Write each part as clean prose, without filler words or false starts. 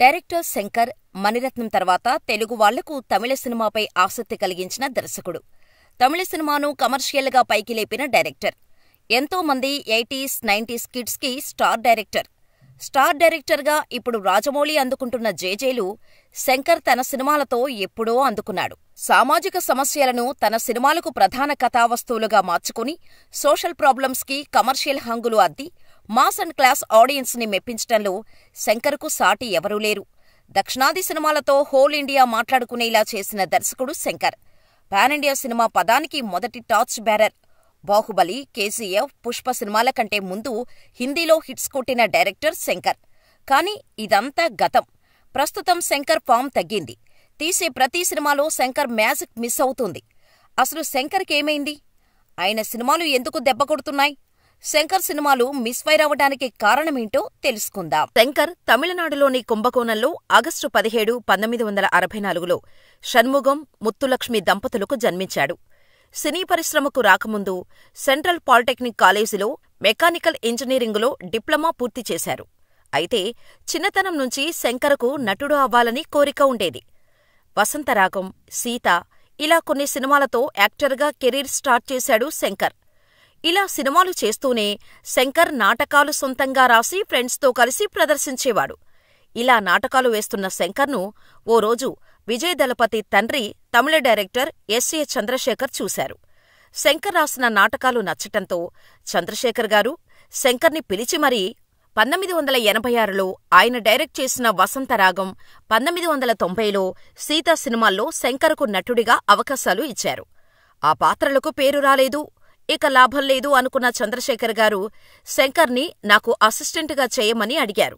Director Shankar, Mani Ratnam తర్వాత తెలుగు వాళ్లకు తమిళ సినిమాపై ఆసక్తి కలిగించిన దర్శకుడు. తమిళ సినిమాను కమర్షియల్గా పైకి లేపిన డైరెక్టర్. ఎంతో మంది 80s, 90s కిడ్స్ కి స్టార్ డైరెక్టర్. స్టార్ డైరెక్టర్గా ఇప్పుడు రాజమౌళి అందుకుంటున్న జేజేలు శంకర్ తన సినిమాలతో ఎప్పుడో అందుకున్నాడు. సామాజిక సమస్యలను తన సినిమాలకు ప్రధాన కథావస్తువులుగా మార్చుకుని సోషల్ ప్రాబ్లమ్స్ కి కమర్షియల్ హంగులు అద్ది మాస్ అండ్ క్లాస్ ఆడియన్స్ ని మెప్పించటంలో శంకర్కు సాటి ఎవరూ లేరు. దక్షిణాది సినిమాలతో హోల్ ఇండియా మాట్లాడుకునేలా చేసిన దర్శకుడు శంకర్. పాన్ ఇండియా సినిమా పదానికి మొదటి torch bearer. Baahubali, KGF, Pushpa సినిమాల కంటే ముందు హిందీలో హిట్స్ కొట్టిన డైరెక్టర్ శంకర్. కానీ ఇదంతా గతం. ప్రస్తుతం శంకర్ ఫామ్ తగ్గింది. తీసే ప్రతి సినిమాలో శంకర్ మ్యాజిక్ మిస్ అవుతుంది. అసలు శంకర్కేమైంది? ఆయన సినిమాలు ఎందుకు దెబ్బకొడుతున్నాయి? శంకర్ సినిమాలు మిస్ఫైర్ అవ్వడానికి కారణమేంటో తెలుసుకుందాం. శంకర్ తమిళనాడులోని కుంభకోణంలో ఆగస్టు 17, 1964లో షణ్ముగం, ముత్తులక్ష్మి దంపతులకు జన్మించాడు. సినీ పరిశ్రమకు రాకముందు సెంట్రల్ పాలిటెక్నిక్ కాలేజీలో మెకానికల్ ఇంజనీరింగులో డిప్లొమా పూర్తి చేశారు. అయితే చిన్నతనం నుంచి శంకర్కు నటుడు అవ్వాలని కోరిక ఉండేది. వసంతరాగం, సీత ఇలా కొన్ని సినిమాలతో యాక్టర్గా కెరీర్ స్టార్ట్ చేశాడు శంకర్. ఇలా సినిమాలు చేస్తూనే శంకర్ నాటకాలు సొంతంగా రాసి ఫ్రెండ్స్తో కలిసి ప్రదర్శించేవాడు. ఇలా నాటకాలు వేస్తున్న శంకర్ను ఓ రోజు విజయ్ దళపతి తండ్రి తమిళ డైరెక్టర్ ఎస్.ఏ. చంద్రశేఖర్ చూశారు. శంకర్ రాసిన నాటకాలు నచ్చటంతో చంద్రశేఖర్ గారు శంకర్ని పిలిచి మరీ 1986లో ఆయన డైరెక్ట్ చేసిన వసంతరాగం, 1990లో సీత సినిమాల్లో శంకర్కు నటుడిగా అవకాశాలు ఇచ్చారు. ఆ పాత్రలకు పేరు రాలేదు, ఇక లాభం లేదు అనుకున్న చంద్రశేఖర్ గారు శంకర్ని నాకు అసిస్టెంటుగా చేయమని అడిగారు.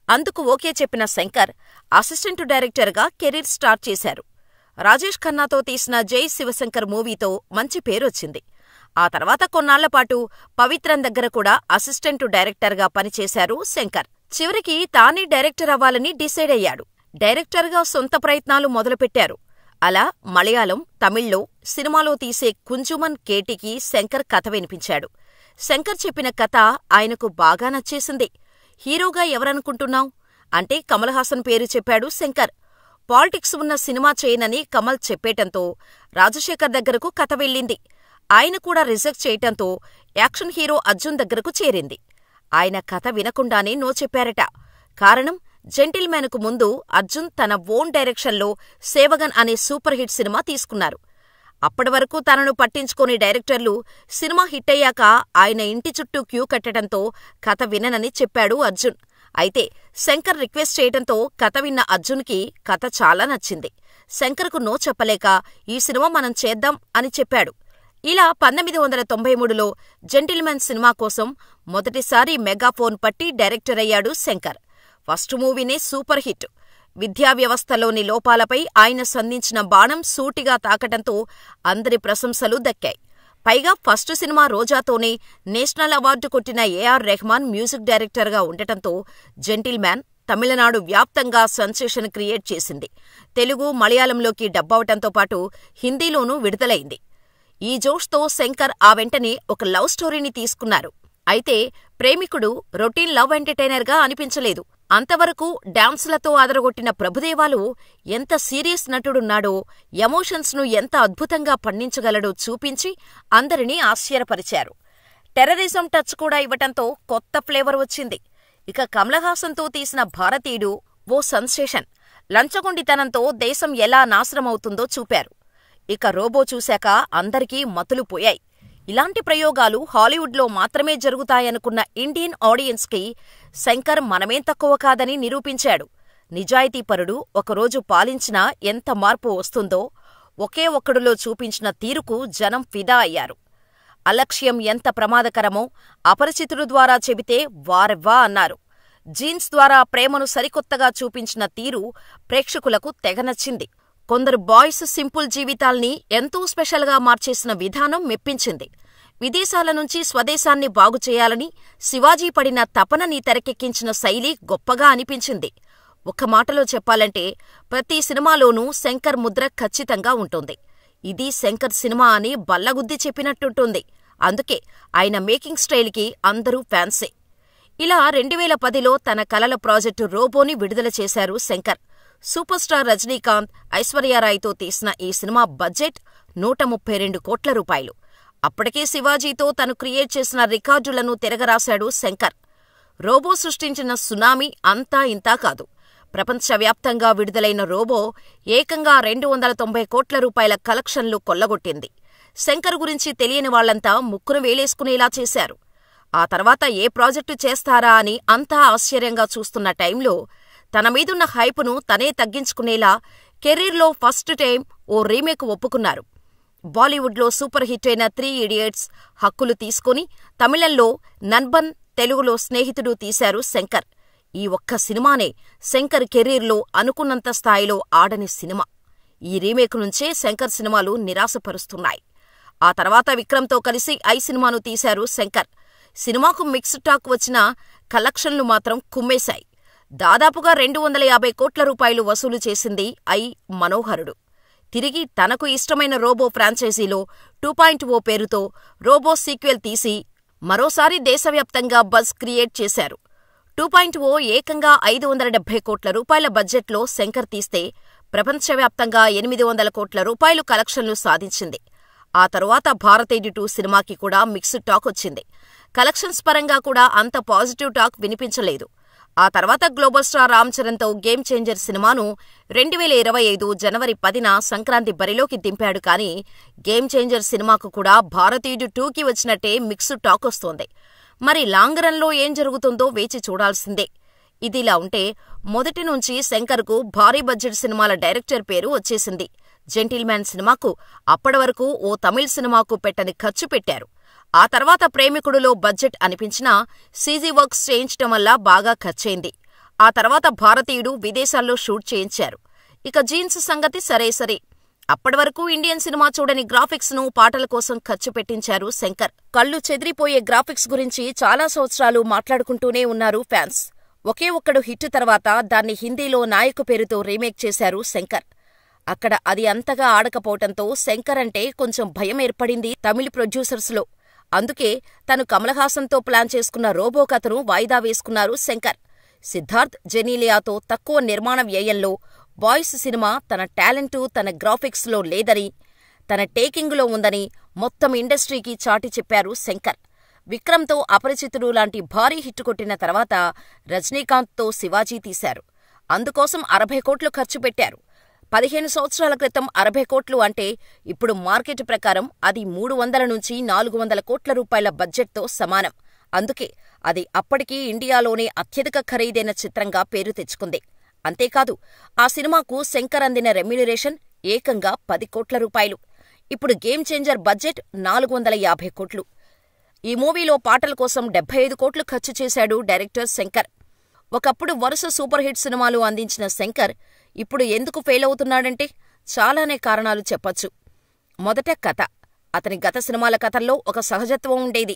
అందుకు ఓకే చెప్పిన శంకర్ అసిస్టెంటు డైరెక్టర్గా కెరీర్ స్టార్ట్ చేశారు. రాజేష్ ఖన్నాతో తీసిన జై శివశంకర్ మూవీతో మంచి పేరొచ్చింది. ఆ తర్వాత కొన్నాళ్లపాటు పవిత్రన్ దగ్గర కూడా అసిస్టెంటు డైరెక్టర్గా పనిచేశారు శంకర్. చివరికి తానే డైరెక్టర్ అవ్వాలని డిసైడ్ అయ్యాడు. డైరెక్టర్గా సొంత ప్రయత్నాలు మొదలుపెట్టారు. అలా మలయాళం, తమిళ్లో సినిమాలో తీసే కుంజుమన్ కేటికి శంకర్ కథ వినిపించాడు. శంకర్ చెప్పిన కథ ఆయనకు బాగా నచ్చేసింది. హీరోగా ఎవరనుకుంటున్నావ్ అంటే కమల్ హాసన్ పేరు చెప్పాడు శంకర్. పాలిటిక్స్ ఉన్న సినిమా చేయనని కమల్ చెప్పేటంతో రాజశేఖర్ దగ్గరకు కథ వెళ్ళింది. ఆయన కూడా రిజెక్ట్ చేయటంతో యాక్షన్ హీరో అర్జున్ దగ్గరకు చేరింది. ఆయన కథ వినకుండానే నో చెప్పారట. కారణం, జెంటిల్మ్యాన్కు ముందు అర్జున్ తన ఓన్ డైరెక్షన్లో సేవగన్ అనే సూపర్ హిట్ సినిమా తీసుకున్నారు. అప్పటివరకు తనను పట్టించుకోని డైరెక్టర్లు సినిమా హిట్టయ్యాక ఆయన ఇంటి చుట్టూ క్యూ కట్టడంతో కథ విననని చెప్పాడు అర్జున్. అయితే శంకర్ రిక్వెస్ట్ చేయటంతో కథ విన్న అర్జున్కి కథ చాలా నచ్చింది. శంకర్కు నో చెప్పలేక ఈ సినిమా మనం చేద్దాం అని చెప్పాడు. ఇలా 1993లో జెంటిల్మెన్ సినిమా కోసం మొదటిసారి మెగాఫోన్ పట్టి డైరెక్టర్ అయ్యాడు శంకర్. ఫస్ట్ మూవీనే సూపర్ హిట్. విద్యా వ్యవస్థలోని లోపాలపై ఆయన సంధించిన బాణం సూటిగా తాకటంతో అందరి ప్రశంసలు దక్కాయి. పైగా ఫస్ట్ సినిమా రోజాతోనే నేషనల్ అవార్డు కొట్టిన ఏ.ఆర్. రెహమాన్ మ్యూజిక్ డైరెక్టర్గా ఉండటంతో జెంటిల్మ్యాన్ తమిళనాడు వ్యాప్తంగా సెన్సేషన్ క్రియేట్ చేసింది. తెలుగు, మలయాళంలోకి డబ్బవటంతో పాటు హిందీలోనూ విడుదలైంది. ఈ జోష్తో శంకర్ ఆ వెంటనే ఒక లవ్ స్టోరీని తీసుకున్నారు. అయితే ప్రేమికుడు రొటీన్ లవ్ ఎంటర్టైనర్గా అనిపించలేదు. అంతవరకు డాన్సులతో అదరగొట్టిన ప్రభుదేవాలో ఎంత సీరియస్ నటుడున్నాడో, ఎమోషన్స్ను ఎంత అద్భుతంగా పండించగలడో చూపించి అందరినీ ఆశ్చర్యపరిచారు. టెర్రరిజం టచ్ కూడా ఇవ్వటంతో కొత్త ఫ్లేవర్ వచ్చింది. ఇక కమల్ హాసన్తో తీసిన భారతీయుడు ఓ సెన్సేషన్. లంచగొండితనంతో దేశం ఎలా నాశనమవుతుందో చూపారు. ఇక రోబో చూశాక అందరికీ మతులు పోయాయి. ఇలాంటి ప్రయోగాలు హాలీవుడ్లో మాత్రమే జరుగుతాయనుకున్న ఇండియన్ ఆడియన్స్కి శంకర్ మనమేం తక్కువ కాదని నిరూపించాడు. నిజాయితీపరుడు ఒకరోజు పాలించినా ఎంత మార్పు వస్తుందో ఒకే ఒక్కడులో చూపించిన తీరుకు జనం ఫిదా అయ్యారు. అలక్ష్యం ఎంత ప్రమాదకరమో అపరిచితుడు ద్వారా చెబితే వారెవ్వా అన్నారు. జీన్స్ ద్వారా ప్రేమను సరికొత్తగా చూపించిన తీరు ప్రేక్షకులకు తెగనచ్చింది. కొందరు బాయ్స్ సింపుల్ జీవితాల్ని ఎంతో స్పెషల్గా మార్చేసిన విధానం మెప్పించింది. విదేశాల నుంచి స్వదేశాన్ని బాగుచేయాలని శివాజీ పడిన తపనని తెరకెక్కించిన శైలి గొప్పగా అనిపించింది. ఒక్క మాటలో చెప్పాలంటే ప్రతి సినిమాలోనూ శంకర్ ముద్ర ఖచ్చితంగా ఉంటుంది. ఇది శంకర్ సినిమా అని బల్లగుద్ది చెప్పినట్టుంటుంది. అందుకే ఆయన మేకింగ్ స్టైల్కి అందరూ ఫ్యాన్సే. ఇలా 2010లో తన కలల ప్రాజెక్టు రోబోని విడుదల చేశారు శంకర్. సూపర్ స్టార్ రజనీకాంత్, ఐశ్వర్యారాయ్తో తీసిన ఈ సినిమా బడ్జెట్ 132 కోట్ల రూపాయలు. అప్పటికే శివాజీతో తను క్రియేట్ చేసిన రికార్డులను తిరగరాశాడు శంకర్. రోబో సృష్టించిన సునామీ అంతా ఇంతా కాదు. ప్రపంచవ్యాప్తంగా విడుదలైన రోబో ఏకంగా 290 కోట్ల రూపాయల కలెక్షన్లు కొల్లగొట్టింది. శంకర్ గురించి తెలియని వాళ్లంతా ముక్కును వేలేసుకునేలా చేశారు. ఆ తర్వాత ఏ ప్రాజెక్టు చేస్తారా అని అంతా ఆశ్చర్యంగా చూస్తున్న టైంలో తన మీదున్న హైపును తనే తగ్గించుకునేలా కెరీర్లో ఫస్ట్ టైం ఓ రీమేక్ ఒప్పుకున్నారు. బాలీవుడ్లో సూపర్ హిట్ అయిన 3 ఇడియట్స్ హక్కులు తీసుకుని తమిళంలో నన్బన్, తెలుగులో స్నేహితుడు తీశారు శంకర్. ఈ ఒక్క సినిమానే శంకర్ కెరీర్లో అనుకున్నంత స్థాయిలో ఆడని సినిమా. ఈ రీమేక్ నుంచే శంకర్ సినిమాలు నిరాశపరుస్తున్నాయి. ఆ తర్వాత విక్రమ్తో కలిసి ఐ సినిమాను తీశారు శంకర్. సినిమాకు మిక్స్డ్ టాక్ వచ్చినా కలెక్షన్లు మాత్రం కుమ్మేశాయి. దాదాపుగా 250 కోట్ల రూపాయలు వసూలు చేసింది ఐ మనోహరుడు. తిరిగి తనకు ఇష్టమైన రోబో ఫ్రాంచైజీలో 2.0 పేరుతో రోబో సీక్వెల్ తీసి మరోసారి దేశవ్యాప్తంగా బజ్ క్రియేట్ చేశారు. 2.0 ఏకంగా 570 కోట్ల రూపాయల బడ్జెట్లో శంకర్ తీస్తే ప్రపంచవ్యాప్తంగా 800 కోట్ల రూపాయలు కలెక్షన్లు సాధించింది. ఆ తరువాత భారతీయుడు 2 సినిమాకి కూడా మిక్స్డ్ టాక్ వచ్చింది. కలెక్షన్స్ పరంగా కూడా అంత పాజిటివ్ టాక్ వినిపించలేదు. ఆ తర్వాత గ్లోబల్ స్టార్ రామ్ చరణ్తో గేమ్ చేంజర్ సినిమాను 2025 జనవరి 10న సంక్రాంతి బరిలోకి దింపాడు. కానీ గేమ్ చేంజర్ సినిమాకు కూడా భారతీయుడు 2కి వచ్చినట్టే మిక్స్డ్ టాక్ వస్తోంది. మరి లాంగ్ రన్లో ఏం జరుగుతుందో వేచి చూడాల్సిందే. ఇదిలా ఉంటే మొదటి నుంచి శంకర్కు భారీ బడ్జెట్ సినిమాల డైరెక్టర్ పేరు వచ్చేసింది. జెంటిల్మ్యాన్ సినిమాకు అప్పటి వరకు ఓ తమిళ్ సినిమాకు పెట్టని ఖర్చు పెట్టారు. ఆ తర్వాత ప్రేమికుడులో బడ్జెట్ అనిపించినా సీజీ వర్క్స్ చేయించటం వల్ల బాగా ఖర్చయింది. ఆ తర్వాత భారతీయుడు విదేశాల్లో షూట్ చేయించారు. ఇక జీన్స్ సంగతి సరే. అప్పటి వరకు ఇండియన్ సినిమా చూడని గ్రాఫిక్స్ ను పాటల కోసం ఖర్చు పెట్టించారు శంకర్. కళ్ళు చెదిరిపోయే గ్రాఫిక్స్ గురించి చాలా సంవత్సరాలు మాట్లాడుకుంటూనే ఉన్నారు ఫ్యాన్స్. ఒకే ఒక్కడు హిట్ తర్వాత దాన్ని హిందీలో నాయకు పేరుతో రీమేక్ చేశారు శంకర్. అక్కడ అది అంతగా ఆడకపోవటంతో శంకర్ అంటే కొంచెం భయం ఏర్పడింది తమిళ ప్రొడ్యూసర్స్లో. అందుకే తను కమల్ హాసన్తో ప్లాన్ చేసుకున్న రోబో కథను వాయిదా వేసుకున్నారు శంకర్. సిద్ధార్థ్, జెనీలియాతో తక్కువ నిర్మాణ వ్యయంలో బాయ్స్ సినిమా తన టాలెంటు, తన గ్రాఫిక్స్లో లేదని, తన టేకింగులో ఉందని మొత్తం ఇండస్ట్రీకి చాటి చెప్పారు శంకర్. విక్రమ్తో అపరిచితుడు లాంటి భారీ హిట్ కొట్టిన తర్వాత రజనీకాంత్తో శివాజీ తీశారు. అందుకోసం 60 కోట్లు ఖర్చు పెట్టారు. 15 సంవత్సరాల క్రితం 60 కోట్లు అంటే ఇప్పుడు మార్కెట్ ప్రకారం అది 300 నుంచి 400 కోట్ల రూపాయల బడ్జెట్తో సమానం. అందుకే అది అప్పటికీ ఇండియాలోనే అత్యధిక ఖరీదైన చిత్రంగా పేరు తెచ్చుకుంది. అంతేకాదు ఆ సినిమాకు శంకర్ అందిన రెమ్యూనరేషన్ ఏకంగా 10 కోట్ల రూపాయలు. ఇప్పుడు గేమ్ చేంజర్ బడ్జెట్ 450 కోట్లు. ఈ మూవీలో పాటల కోసం 75 కోట్లు ఖర్చు చేశాడు డైరెక్టర్ శంకర్. ఒకప్పుడు వరుస సూపర్ హిట్ సినిమాలు అందించిన శంకర్ ఇప్పుడు ఎందుకు ఫెయిల్ అవుతున్నాడంటే చాలానే కారణాలు చెప్పొచ్చు. మొదట కథ. అతని గత సినిమాల కథల్లో ఒక సహజత్వం ఉండేది.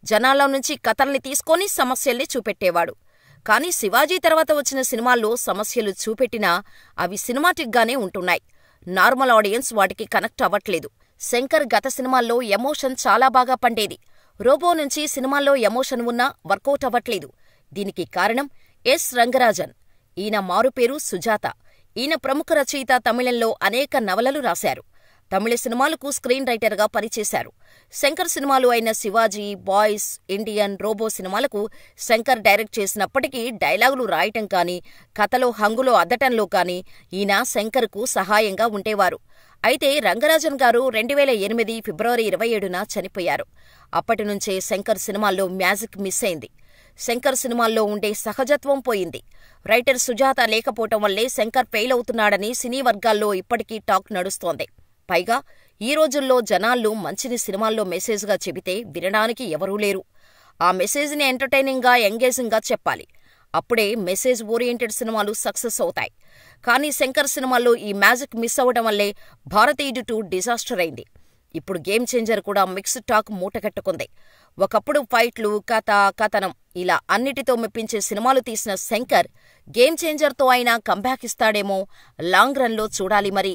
జనాల్లో నుంచి కథల్ని తీసుకొని సమస్యల్ని చూపెట్టేవాడు. కానీ శివాజీ తర్వాత వచ్చిన సినిమాల్లో సమస్యలు చూపెట్టినా అవి సినిమాటిక్గానే ఉంటున్నాయి. నార్మల్ ఆడియన్స్ వాటికి కనెక్ట్ అవ్వట్లేదు. శంకర్ గత సినిమాల్లో ఎమోషన్ చాలా బాగా పండేది. రోబో నుంచి సినిమాల్లో ఎమోషన్ ఉన్నా వర్కౌట్ అవ్వట్లేదు. దీనికి కారణం ఎస్ రంగరాజన్. ఈయన మారుపేరు సుజాత. ఈయన ప్రముఖ రచయిత. తమిళంలో అనేక నవలలు రాశారు. తమిళ సినిమాలకు స్క్రీన్ రైటర్గా పనిచేశారు. శంకర్ సినిమాలు అయిన శివాజీ, బాయ్స్, ఇండియన్, రోబో సినిమాలకు శంకర్ డైరెక్ట్ చేసినప్పటికీ డైలాగులు రాయటం కానీ, కథలో హంగులో అద్దటంలో కానీ ఈయన శంకర్కు సహాయంగా ఉండేవారు. అయితే రంగరాజన్ గారు 2008 ఫిబ్రవరి 27న చనిపోయారు. అప్పటినుంచే శంకర్ సినిమాల్లో మ్యాజిక్ మిస్ అయింది. శంకర్ సినిమాల్లో ఉండే సహజత్వం పోయింది. రైటర్ సుజాత లేకపోవటం వల్లే శంకర్ ఫెయిల్ అవుతున్నాడని సినీ వర్గాల్లో ఇప్పటికీ టాక్ నడుస్తోంది. పైగా ఈ రోజుల్లో జనాల్లో మంచిని సినిమాల్లో మెసేజ్గా చెబితే వినడానికి ఎవరూ లేరు. ఆ మెసేజ్ని ఎంటర్టైనింగ్గా, ఎంగేజింగ్గా చెప్పాలి. అప్పుడే మెసేజ్ ఓరియంటెడ్ సినిమాలు సక్సెస్ అవుతాయి. కానీ శంకర్ సినిమాల్లో ఈ మ్యాజిక్ మిస్ అవ్వటం వల్లే భారతీయుడు 2 డిజాస్టర్ అయింది. ఇప్పుడు గేమ్ చేంజర్ కూడా మిక్స్డ్ టాక్ మూటకట్టుకుంది. ఒకప్పుడు ఫైట్లు, కథ, కథనం ఇలా అన్నిటితో మెప్పించే సినిమాలు తీసిన శంకర్ గేమ్ చేంజర్తో అయినా కంబ్యాక్ ఇస్తాడేమో లాంగ్ రన్లో చూడాలి మరి.